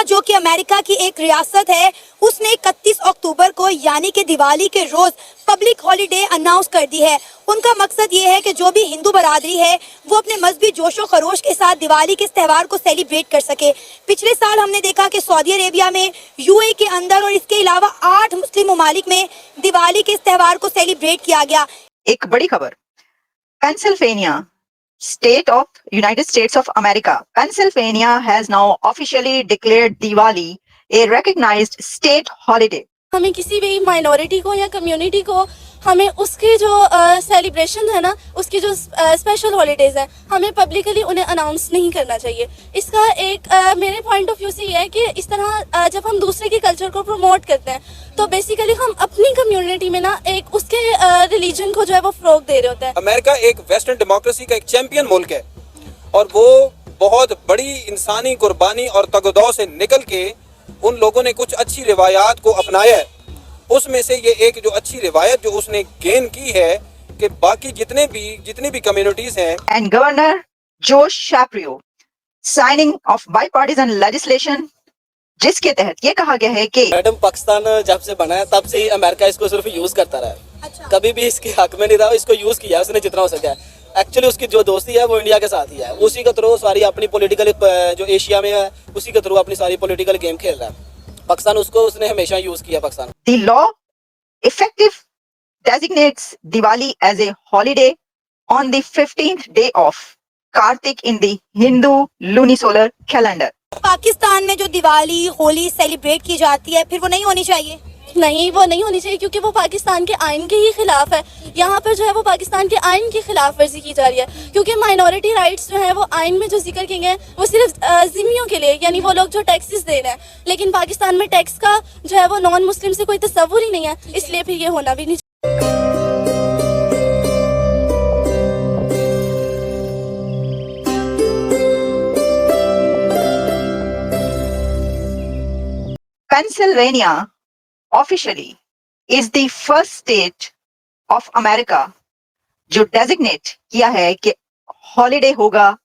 जो कि अमेरिका की एक रियासत है, उसने 31 अक्टूबर को यानी कि दिवाली के रोज पब्लिक हॉलिडे अनाउंस कर दी है। उनका मकसद ये है कि जो भी हिंदू बरादरी है वो अपने मजहबी जोशो खरोश के साथ दिवाली के इस त्यौहार को सेलिब्रेट कर सके। पिछले साल हमने देखा कि सऊदी अरेबिया में, यूएई के अंदर और इसके अलावा 8 मुस्लिम ममालिक में दिवाली के इस त्यौहार को सेलिब्रेट किया गया। एक बड़ी खबर, Pennsylvania State of United States of America, Pennsylvania has now officially declared Diwali a recognized state holiday. हमें किसी भी माइनॉरिटी को या कम्युनिटी को हमें उसके जो सेलिब्रेशन है ना, उसकी जो स्पेशल हॉलीडेज हैं, हमें पब्लिकली उन्हें अनाउंस नहीं करना चाहिए। इसका एक मेरे पॉइंट ऑफ व्यू से ये है कि इस तरह जब हम दूसरे के कल्चर को प्रमोट करते हैं तो बेसिकली हम अपनी कम्युनिटी में ना एक उसके रिलीजन को जो है वो फरोग दे रहे होते हैं। अमेरिका एक वेस्टर्न डेमोक्रेसी का एक चैंपियन मुल्क है और वो बहुत बड़ी इंसानी कुर्बानी और तगदौ से निकल के उन लोगों ने कुछ अच्छी रिवायात को अपनाया है। उसमें से ये एक जो अच्छी रिवायत जो उसने गेन की है कि बाकी जितनी भी कम्युनिटीज हैं। And Governor Josh Shapiro signing of bipartisan legislation, जिसके तहत ये कहा गया है कि मैडम पाकिस्तान जब से बना है तब से ही अमेरिका इसको सिर्फ यूज करता रहा है। अच्छा। कभी भी इसके हक में नहीं रहा, इसको यूज किया उसने जितना हो सका है। एक्चुअली उसकी जो दोस्ती है वो इंडिया के साथ ही है, उसी के थ्रू सारी अपनी पॉलिटिकल जो एशिया में है उसी के थ्रू अपनी सारी पॉलिटिकल गेम खेल रहा है। पाकिस्तान उसको उसने हमेशा यूज किया। Pakistan the law effective designates Diwali as a holiday on the 15th day of Kartik in the Hindu lunisolar calendar. Pakistan में जो दिवाली, होली सेलिब्रेट की जाती है, फिर वो नहीं होनी चाहिए? नहीं, वो नहीं होनी चाहिए क्योंकि वो पाकिस्तान के आइन के ही खिलाफ है। यहाँ पर जो है वो पाकिस्तान के आइन की खिलाफ वर्जी की जा रही है क्योंकि माइनॉरिटी राइट्स जो है वो आइन में जो जिक्र किए गए वो सिर्फ जिम्मियों के लिए, यानी वो लोग जो टैक्सेस दे रहे हैं। लेकिन पाकिस्तान में टैक्स का जो है वो नॉन मुस्लिम से कोई तस्वुर ही नहीं है, इसलिए फिर ये होना भी नहीं। Pennsylvania officially is the first state of America जो डेजिग्नेट किया है कि हॉलिडे होगा,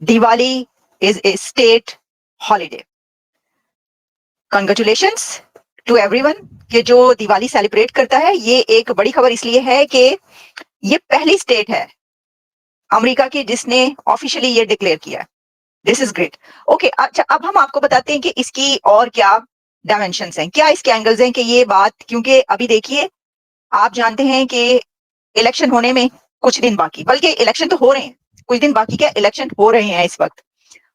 Diwali is a state holiday. Congratulations to everyone कि जो दिवाली सेलिब्रेट करता है। ये एक बड़ी खबर इसलिए है कि ये पहली स्टेट है अमेरिका की जिसने ऑफिशियली ये डिक्लेयर किया। This is great. ओके, अच्छा अब हम आपको बताते हैं कि इसकी और क्या डायमेंशंस हैं, क्या इसके एंगल्स हैं कि ये बात, क्योंकि अभी देखिए आप जानते हैं कि इलेक्शन होने में कुछ दिन बाकी, बल्कि इलेक्शन तो हो रहे हैं, कुछ दिन बाकी क्या इलेक्शन हो रहे हैं इस वक्त।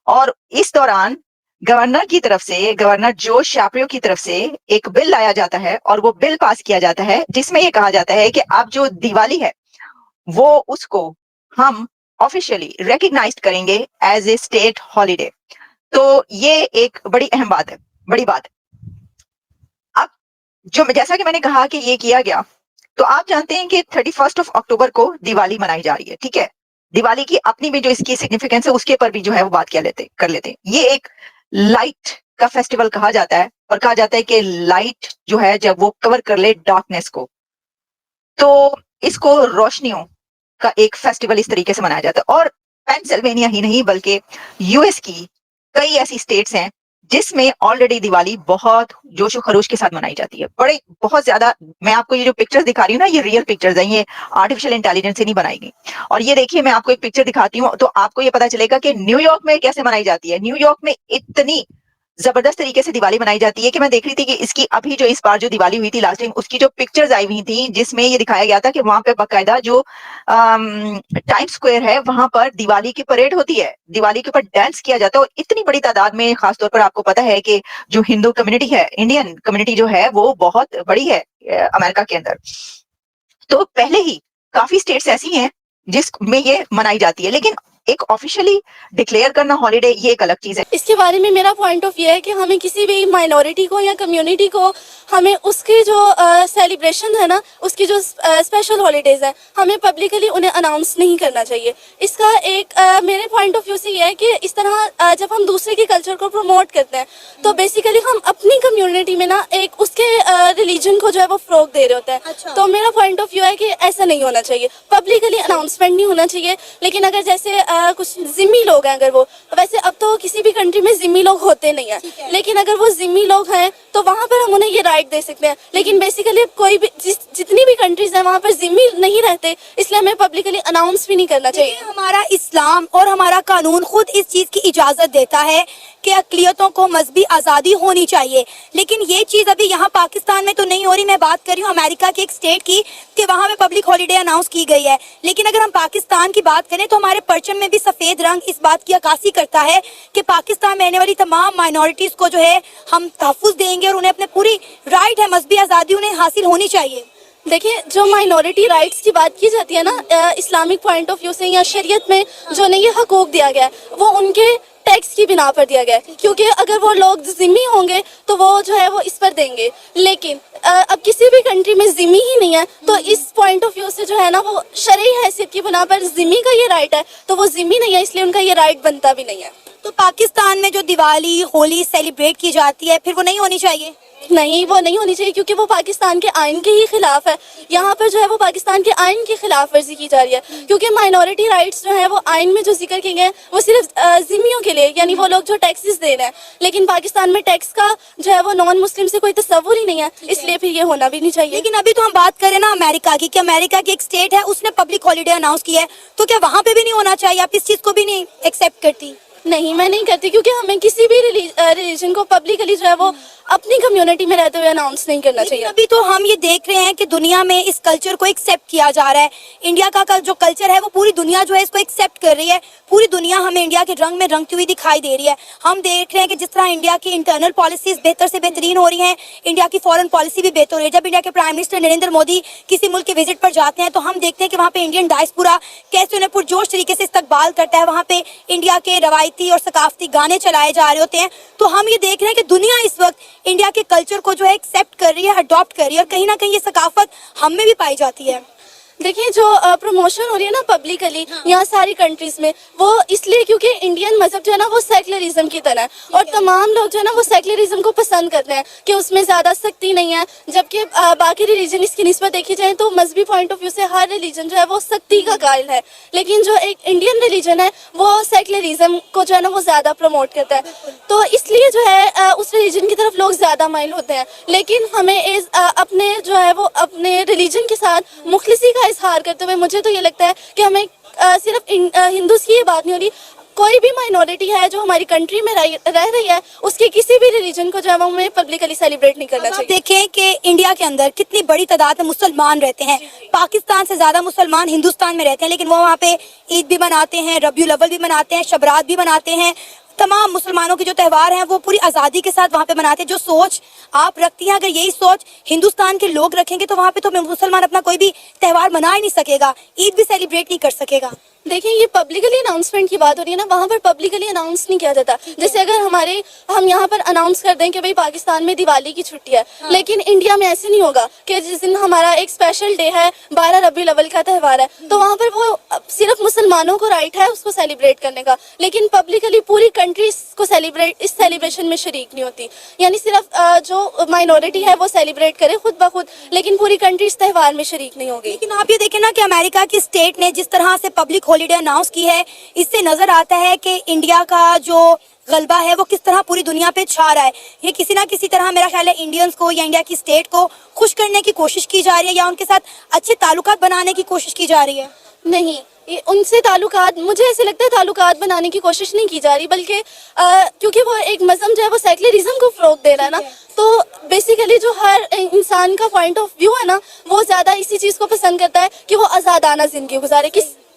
और इस दौरान गवर्नर की तरफ से, गवर्नर जोश शैप्रियो की तरफ से एक बिल लाया जाता है और वो बिल पास किया जाता है जिसमें ये कहा जाता है कि अब जो दिवाली है वो उसको हम ऑफिशियली रिकग्नाइज करेंगे एज ए स्टेट हॉलीडे। तो ये एक बड़ी अहम बात है, बड़ी बात है। अब जो जैसा कि मैंने कहा कि ये किया गया, तो आप जानते हैं कि 31 अक्टूबर को दिवाली मनाई जा रही है, ठीक है। दिवाली की अपनी भी जो इसकी सिग्निफिकेंस है उसके पर भी जो है वो बात कर लेते हैं। ये एक लाइट का फेस्टिवल कहा जाता है और कहा जाता है कि लाइट जो है जब वो कवर कर ले डार्कनेस को, तो इसको रोशनियों का एक फेस्टिवल इस तरीके से मनाया जाता है। और पेंसिल्वेनिया ही नहीं बल्कि यूएस की कई ऐसी स्टेट्स हैं जिसमें ऑलरेडी दिवाली बहुत जोशो खरोश के साथ मनाई जाती है, बड़े बहुत ज्यादा। मैं आपको ये जो पिक्चर्स दिखा रही हूँ ना, ये रियल पिक्चर्स हैं, ये आर्टिफिशियल इंटेलिजेंस से नहीं बनाई गई। और ये देखिए, मैं आपको एक पिक्चर दिखाती हूँ तो आपको ये पता चलेगा कि न्यूयॉर्क में कैसे मनाई जाती है। न्यूयॉर्क में इतनी जबरदस्त तरीके से दिवाली मनाई जाती है कि मैं देख रही थी कि इसकी अभी जो इस बार जो दिवाली हुई थी लास्ट टाइम, उसकी जो पिक्चर्स आई हुई थी जिसमें ये दिखाया गया था कि वहां पे बाकायदा जो टाइम स्क्वायर है वहां पर दिवाली की परेड होती है, दिवाली के ऊपर डांस किया जाता है। और इतनी बड़ी तादाद में, खासतौर पर आपको पता है कि जो हिंदू कम्युनिटी है, इंडियन कम्युनिटी जो है वो बहुत बड़ी है अमेरिका के अंदर। तो पहले ही काफी स्टेट्स ऐसी हैं जिसमें ये मनाई जाती है, लेकिन एक ऑफिशियली डिक्लेयर करना हॉलिडे ये एक अलग चीज है। इसके बारे में मेरा पॉइंट ऑफ व्यू है कि हमें किसी भी माइनॉरिटी को या कम्युनिटी को हमें उसकी जो सेलिब्रेशन है ना, उसकी जो स्पेशल हॉलीडेज है, हमें पब्लिकली उन्हें अनाउंस नहीं करना चाहिए। इसका एक मेरे पॉइंट ऑफ व्यू से ये है कि इस तरह जब हम दूसरे के कल्चर को प्रमोट करते हैं तो बेसिकली हम अपनी कम्युनिटी में ना एक उसके रिलीजन को जो है वो फ्रोग दे रहे होते हैं। अच्छा। तो मेरा पॉइंट ऑफ व्यू है कि ऐसा नहीं होना चाहिए, पब्लिकली अनाउंसमेंट नहीं होना चाहिए। लेकिन अगर जैसे कुछ जिम्मी लोग हैं, अगर वो, वैसे अब तो किसी भी कंट्री में जिम्मी लोग होते नहीं हैं, लेकिन अगर वो जिम्मी लोग हैं तो वहाँ पर हम उन्हें ये राइट दे सकते हैं। लेकिन बेसिकली कोई भी जितनी भी कंट्रीज हैं वहाँ पर जिम्मी नहीं रहते, इसलिए हमें पब्लिकली अनाउंस भी नहीं करना चाहिए। हमारा इस्लाम और हमारा कानून खुद इस चीज की इजाजत देता है कि अक़लियतों को मजहबी आज़ादी होनी चाहिए, लेकिन ये चीज़ अभी यहाँ पाकिस्तान में तो नहीं हो रही। मैं बात कर रही हूँ अमेरिका के एक स्टेट की कि वहाँ पे पब्लिक हॉलीडे अनाउंस की गई है। लेकिन अगर हम पाकिस्तान की बात करें तो हमारे परचम में भी सफ़ेद रंग इस बात की अक्कासी करता है कि पाकिस्तान में रहने वाली तमाम माइनॉरिटीज़ को जो है हम तहफ़्फ़ुज़ देंगे और उन्हें अपने पूरी राइट है, मजहबी आज़ादी उन्हें हासिल होनी चाहिए। देखिए, जो माइनॉरिटी राइट्स की बात की जाती है ना इस्लामिक पॉइंट ऑफ व्यू से या शरीयत में जो उन्हें ये हकूक दिया गया है वो उनके टैक्स की बिना पर दिया गया है, क्योंकि अगर वो लोग जिम्मी होंगे तो वो जो है वो इस पर देंगे। लेकिन अब किसी भी कंट्री में जिम्मी ही नहीं है तो इस पॉइंट ऑफ व्यू से जो है ना वो शरई हैसियत की बिना पर जिम्मी का ये राइट है, तो वो जिम्मी नहीं है, इसलिए उनका ये राइट बनता भी नहीं है। तो पाकिस्तान में जो दिवाली होली सेलिब्रेट की जाती है फिर वो नहीं होनी चाहिए? नहीं, वो नहीं होनी चाहिए, क्योंकि वो पाकिस्तान के आइन के ही खिलाफ है। यहाँ पर जो है वो पाकिस्तान के आइन की खिलाफ वर्जी की जा रही है, क्योंकि माइनॉरिटी राइट्स जो है वो आइन में जो जिक्र किए गए हैं वो सिर्फ जिम्मियों के लिए, यानी वो लोग जो टैक्सेस दे रहे हैं। लेकिन पाकिस्तान में टैक्स का जो है वो नॉन मुस्लिम से कोई तस्वुर ही नहीं है, इसलिए फिर ये होना भी नहीं चाहिए। लेकिन अभी तो हम बात करें ना अमेरिका की, कि अमेरिका की एक स्टेट है उसने पब्लिक हॉलीडे अनाउंस किया है, तो क्या वहाँ पे भी नहीं होना चाहिए? आप इस चीज को भी नहीं एक्सेप्ट करती? नहीं, मैं नहीं करती, क्योंकि हमें किसी भी रिलीजन को पब्लिकली जो है वो अपनी कम्युनिटी में रहते हुए अनाउंस नहीं करना चाहिए। अभी तो हम ये देख रहे हैं कि दुनिया में इस कल्चर को एक्सेप्ट किया जा रहा है। इंडिया का जो कल्चर है वो पूरी दुनिया जो है इसको एक्सेप्ट कर रही है। पूरी दुनिया हमें इंडिया के रंग में रंगती हुई दिखाई दे रही है। हम देख रहे हैं कि जिस तरह इंडिया की इंटरनल पॉलिसीज बेहतर से बेहतरीन हो रही हैं, इंडिया की फॉरेन पॉलिसी भी बेहतर हो रही है। जब इंडिया के प्राइम मिनिस्टर नरेंद्र मोदी किसी मुल्क के विजिट पर जाते हैं तो हम देखते हैं कि वहाँ पे इंडियन डायस्पोरा कैसे उन्हें पुरजोश तरीके से इस्तकबाल करता है। वहाँ पे इंडिया के रवायती और सकाफती गाने चलाए जा रहे होते हैं। तो हम ये देख रहे हैं कि दुनिया इस वक्त इंडिया के कल्चर को जो है एक्सेप्ट कर रही है, अडॉप्ट कर रही है, और कहीं ना कहीं ये सकाफत हम में भी पाई जाती है। देखिए, जो प्रमोशन हो रही है ना पब्लिकली यहाँ सारी कंट्रीज में, वो इसलिए क्योंकि इंडियन मजहब जो है ना वो सेकुलरिज्म की तरह है, और तमाम लोग जो है ना वो सेकुलरिज्म को पसंद करते हैं कि उसमें ज़्यादा सख्ती नहीं है। जबकि बाकी रिलीजन इसकी निस्बत देखी जाए तो मजहबी पॉइंट ऑफ व्यू से हर रिलीजन जो है वो सख्ती का कायल है, लेकिन जो एक इंडियन रिलीजन है वो सेकुलरिज्म को जो है ना वो ज़्यादा प्रमोट करता है। तो इसलिए जो है उस रिलीजन की तरफ लोग ज़्यादा माइल होते हैं। लेकिन हमें अपने जो है वो अपने रिलीजन के साथ मुखलिसी का इजहार करते हुए मुझे तो ये लगता है कि हमें सिर्फ हिंदूज की ये बात नहीं हो रही, कोई भी माइनॉरिटी है जो हमारी कंट्री में रह रही है उसके किसी भी रिलीजन को जो है हमें पब्लिकली सेलिब्रेट नहीं करना चाहिए। देखें कि इंडिया के अंदर कितनी बड़ी तादाद में मुसलमान रहते हैं। पाकिस्तान से ज्यादा मुसलमान हिंदुस्तान में रहते हैं, लेकिन वो वहाँ पे ईद भी मनाते हैं, रबियुल अव्वल भी मनाते हैं, शबरात भी मनाते हैं। तमाम मुसलमानों के जो त्यौहार हैं वो पूरी आज़ादी के साथ वहाँ पे मनाते हैं। जो सोच आप रखती हैं, अगर यही सोच हिंदुस्तान के लोग रखेंगे तो वहाँ पे तो मुसलमान अपना कोई भी त्यौहार मना ही नहीं सकेगा, ईद भी सेलिब्रेट नहीं कर सकेगा। देखिए, ये पब्लिकली अनाउंसमेंट की बात हो रही है ना, वहाँ पर पब्लिकली अनाउंस नहीं किया जाता। जैसे अगर हम यहाँ पर अनाउंस कर दें कि भाई पाकिस्तान में दिवाली की छुट्टी है, लेकिन इंडिया में ऐसे नहीं होगा कि जिस दिन हमारा एक स्पेशल डे है 12 रबीउल अव्वल का त्यौहार है तो वहाँ पर वो सिर्फ मुसलमानों को राइट है उसको सेलिब्रेट करने का, लेकिन पब्लिकली पूरी कंट्री को इस सेलिब्रेशन में शरीक नहीं होती। यानी सिर्फ जो माइनॉरिटी है वो सेलिब्रेट करे खुद ब खुद, लेकिन पूरी कंट्री इस त्यौहार में शरीक नहीं होगी। लेकिन आप ये देखें ना कि अमेरिका की स्टेट ने जिस तरह से पब्लिक हॉलीडे अनाउंस की है, इससे नजर आता है कि इंडिया का जो गलबा है वो किस तरह पूरी दुनिया पे छा रहा है। ये किसी ना किसी तरह मेरा ख्याल है इंडियंस को या इंडिया की स्टेट को खुश करने की कोशिश की जा रही है, या उनके साथ अच्छे ताल्लुकात बनाने की कोशिश की जा रही है। नहीं, ये उनसे ताल्लुकात, मुझे ऐसे लगता है ताल्लुकात बनाने की कोशिश नहीं की जा रही, बल्कि क्योंकि वो एक मजहब जो है वो सेकुलरिज्म को फ़रोग़ दे रहा है ना, तो बेसिकली जो हर इंसान का पॉइंट ऑफ व्यू है ना वो ज़्यादा इसी चीज़ को पसंद करता है कि वो आज़ादाना ज़िंदगी गुजारे।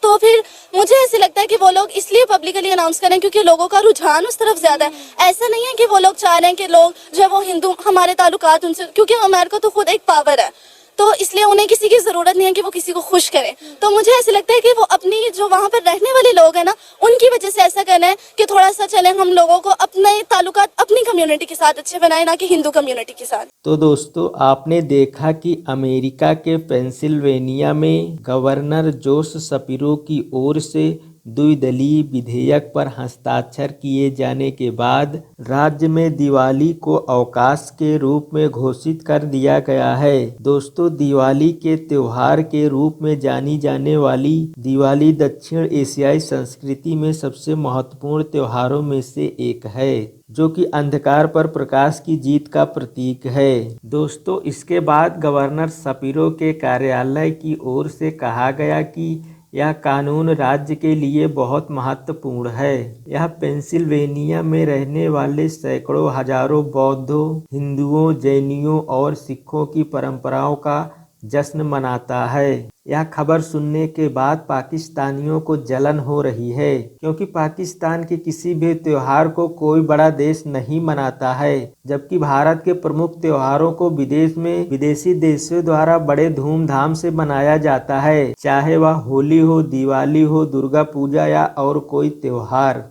तो फिर मुझे ऐसे लगता है कि वो लोग इसलिए पब्लिकली अनाउंस करें क्योंकि लोगों का रुझान उस तरफ ज़्यादा है। ऐसा नहीं है कि वो लोग चाह रहे हैं कि लोग जो है वो हिंदू हमारे ताल्लुकात उनसे, क्योंकि अमेरिका तो खुद एक पावर है, तो इसलिए उन्हें किसी की ज़रूरत नहीं है कि वो किसी को खुश करें। तो मुझे ऐसे लगता है कि वो अपनी जो वहाँ पर रहने वाले लोग हैं ना उनकी वजह से ऐसा करना है कि थोड़ा सा चलें हम लोगों को अपने ताल्लुकात अपनी कम्युनिटी के साथ अच्छे बनाए, ना कि हिंदू कम्युनिटी के साथ। तो दोस्तों आपने देखा कि अमेरिका के पेंसिल्वेनिया में गवर्नर जोश शपीरो की ओर से द्विदलीय विधेयक पर हस्ताक्षर किए जाने के बाद राज्य में दिवाली को अवकाश के रूप में घोषित कर दिया गया है। दोस्तों दिवाली के त्योहार के रूप में जानी जाने वाली दिवाली दक्षिण एशियाई संस्कृति में सबसे महत्वपूर्ण त्योहारों में से एक है, जो कि अंधकार पर प्रकाश की जीत का प्रतीक है। दोस्तों इसके बाद गवर्नर शपीरो के कार्यालय की ओर से कहा गया कि यह कानून राज्य के लिए बहुत महत्वपूर्ण है। यह पेंसिल्वेनिया में रहने वाले सैकड़ों हजारों बौद्धों, हिंदुओं, जैनियों और सिखों की परंपराओं का जश्न मनाता है। यह खबर सुनने के बाद पाकिस्तानियों को जलन हो रही है, क्योंकि पाकिस्तान के किसी भी त्योहार को कोई बड़ा देश नहीं मनाता है, जबकि भारत के प्रमुख त्योहारों को विदेश में विदेशी देशों द्वारा बड़े धूमधाम से मनाया जाता है, चाहे वह होली हो, दिवाली हो, दुर्गा पूजा या और कोई त्योहार।